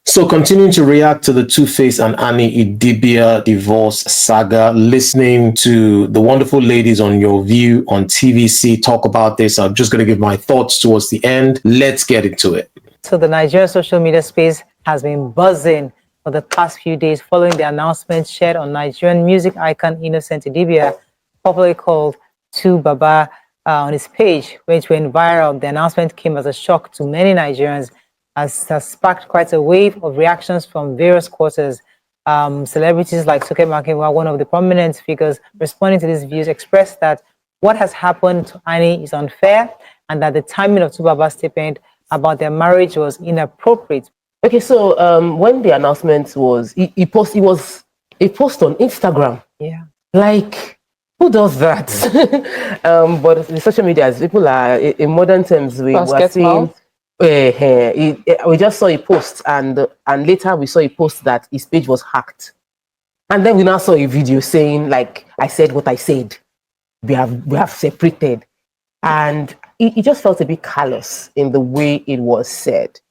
So continuing to react to the Tuface and Idibia divorce saga, listening to the wonderful ladies on Your View on TVC talk about this. I'm just going to give my thoughts towards the end. Let's get into it. So the Nigerian social media space has been buzzing for the past few days following the announcement shared on Nigerian music icon Innocent Idibia, popularly called Tu Baba, on his page, which went viral. The announcement came as a shock to many Nigerians, as has sparked quite a wave of reactions from various quarters. Celebrities like Soke Makinwa, one of the prominent figures responding to these views, expressed that what has happened to Annie is unfair and that the timing of Tu Baba's statement about their marriage was inappropriate. Okay, so when the announcement was, it was a post on Instagram. Yeah. Like, who does that? But the social media, people are, in modern terms, we were seeing, we just saw a post, and later we saw a post that his page was hacked. And then we now saw a video saying, like, I said what I said. We have separated. And it just felt a bit callous in the way it was said.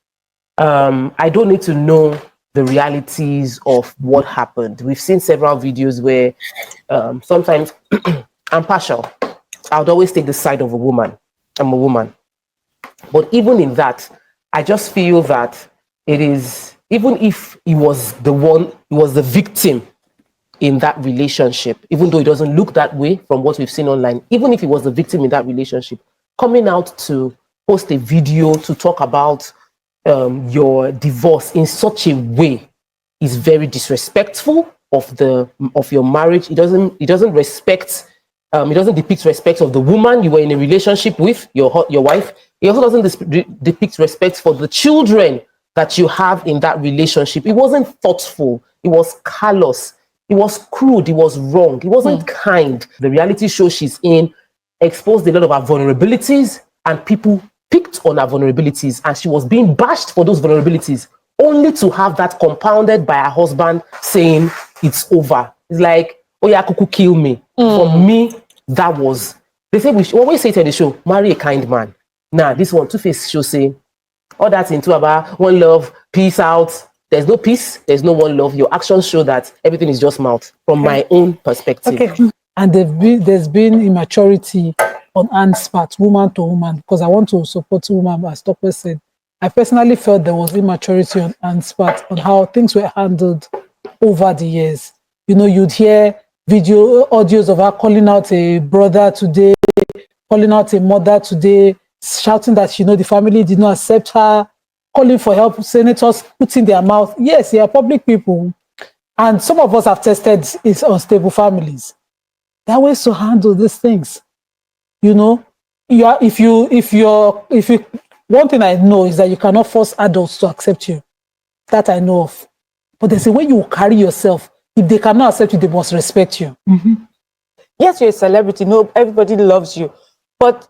I don't need to know the realities of what happened. We've seen several videos where sometimes I'm partial. I would always take the side of a woman. I'm a woman. But even in that, I just feel that it is, even if he was the victim in that relationship, even though it doesn't look that way from what we've seen online, even if he was the victim in that relationship, coming out to post a video to talk about your divorce in such a way is very disrespectful of your marriage. It doesn't respect. It doesn't depict respect of the woman you were in a relationship with, your wife. It also doesn't depict respect for the children that you have in that relationship. It wasn't thoughtful. It was callous. It was crude. It was wrong. It wasn't kind. The reality show she's in exposed a lot of her vulnerabilities, and people picked on her vulnerabilities, and she was being bashed for those vulnerabilities, only to have that compounded by her husband saying it's over. It's like, oh yeah, Kuku, kill me. For me, that was, they say, we always say to the show, marry a kind man. Now, this one, Tuface show say, all that's into about one love, peace out. There's no peace, there's no one love. Your actions show that everything is just mouth, from my own perspective. Okay. And there's been immaturity on Anne's part, woman to woman, because I want to support woman, as Tokwe said. I personally felt there was immaturity on Anne's part on how things were handled over the years. You know, you'd hear audios of her calling out a brother today, calling out a mother today, shouting that, the family did not accept her, calling for help, senators putting their mouth. Yes, they are public people. And some of us have tested its unstable families. There are ways to handle these things. One thing I know is that you cannot force adults to accept you. That I know of. But there's a way you carry yourself. If they cannot accept you, they must respect you. Yes, you're a celebrity. No, everybody loves you. But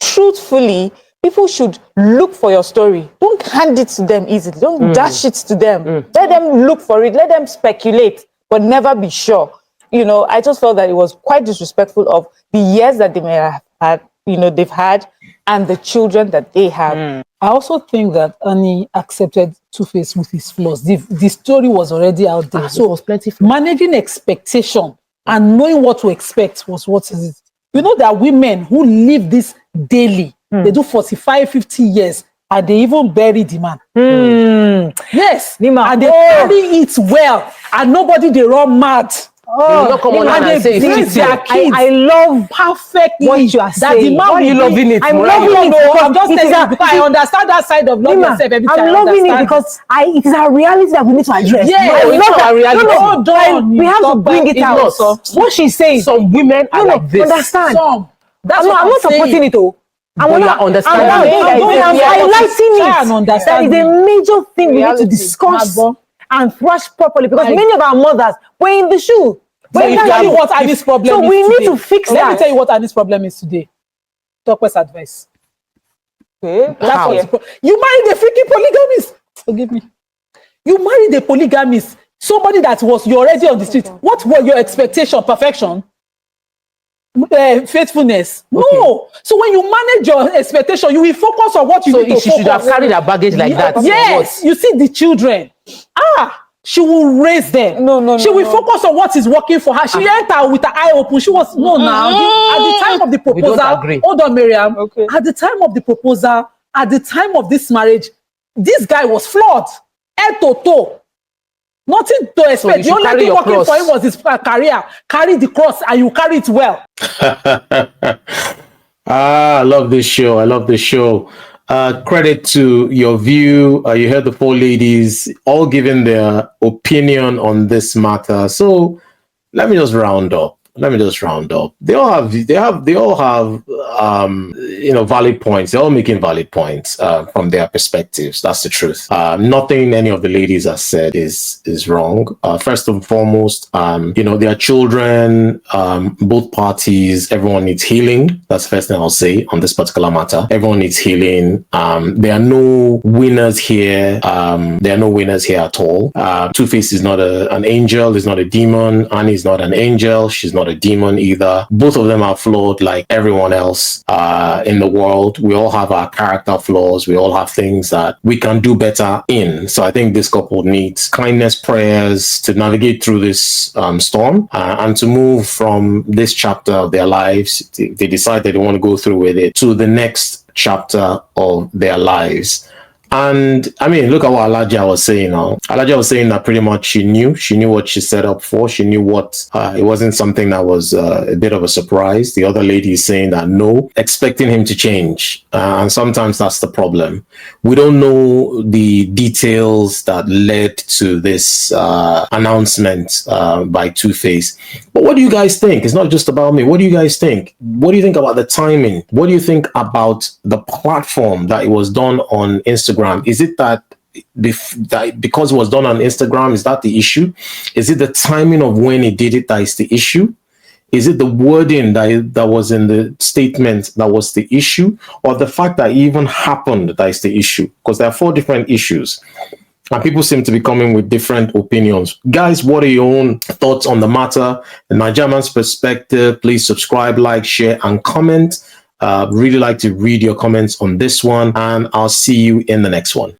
truthfully, people should look for your story. Don't hand it to them easily. Don't dash it to them. Let them look for it. Let them speculate, but never be sure. I just felt that it was quite disrespectful of the years that they may have had, they've had, and the children that they have. I also think that Annie accepted Tuface with his flaws. The story was already out there. So it was plenty. Managing expectation and knowing what to expect was what is it. You know, there are women who live this daily. They do 45, 50 years, and they even bury the man. Yes, and they carry it well, and nobody they run mad. And they raise their kids. I love perfectly what you are saying. That the man Why are you loving it? I'm loving it. I'm just saying it because I understand that side of love yourself. I'm loving it because it is a reality that we need to address. Yeah, it's not a reality. We have to bring it out. What she's saying. Some women are like this. Understand. I'm not supporting it all. I want to understand. I'm highlighting it. That is a major thing we need to discuss and thrash properly, because many of our mothers were in the shoe. Let me tell you what Annie's problem is. So we need to fix that. Let me tell you what Annie's problem is today. Tokwe's advice. Okay. You married a freaking polygamist. Forgive me. You married a polygamist. Somebody that was already on the street. What were your expectations? Perfection? faithfulness. No. So when you manage your expectation, you will focus on what you need to she focus. should have carried her baggage like that. Yes. You see the children. She will raise them. She will focus on what is working for her. She entered with her eye open. She was at the time of the proposal. We don't agree. Hold on, Miriam. Okay. At the time of the proposal, at the time of this marriage, this guy was flawed. Head to toe. Nothing to expect. The only thing working for him was his career. Carry the cross and you carry it well. I love this show. I love this show. Credit to your view. You heard the 4 ladies all giving their opinion on this matter. So let me just round up. They all have valid points. They're all making valid points from their perspectives. That's the truth. Nothing any of the ladies have said is wrong. First and foremost, their children, both parties, everyone needs healing. That's the first thing I'll say on this particular matter. Everyone needs healing. There are no winners here. There are no winners here at all. Tuface is not an angel. He's not a demon. Annie is not an angel. She's not a demon either. Both of them are flawed like everyone else in the world. We all have our character flaws. We all have things that we can do better in. So I think this couple needs kindness, prayers to navigate through this storm and to move from this chapter of their lives. They decide that they want to go through with it to the next chapter of their lives. And I mean, look at what Alaja was saying now. Alaja was saying that pretty much she knew what she set up for. She knew what, it wasn't something that was a bit of a surprise. The other lady is saying that no, expecting him to change. And sometimes that's the problem. We don't know the details that led to this announcement by Tuface. But what do you guys think? It's not just about me. What do you guys think? What do you think about the timing? What do you think about the platform that it was done on Instagram? Is it that because it was done on Instagram, is that the issue? Is it the timing of when he did it that is the issue? Is it the wording that was in the statement that was the issue? Or the fact that it even happened that is the issue? Because there are 4 different issues. And people seem to be coming with different opinions. Guys, what are your own thoughts on the matter? The Naijaman's perspective, please subscribe, like, share, and comment. Really like to read your comments on this one, and I'll see you in the next one.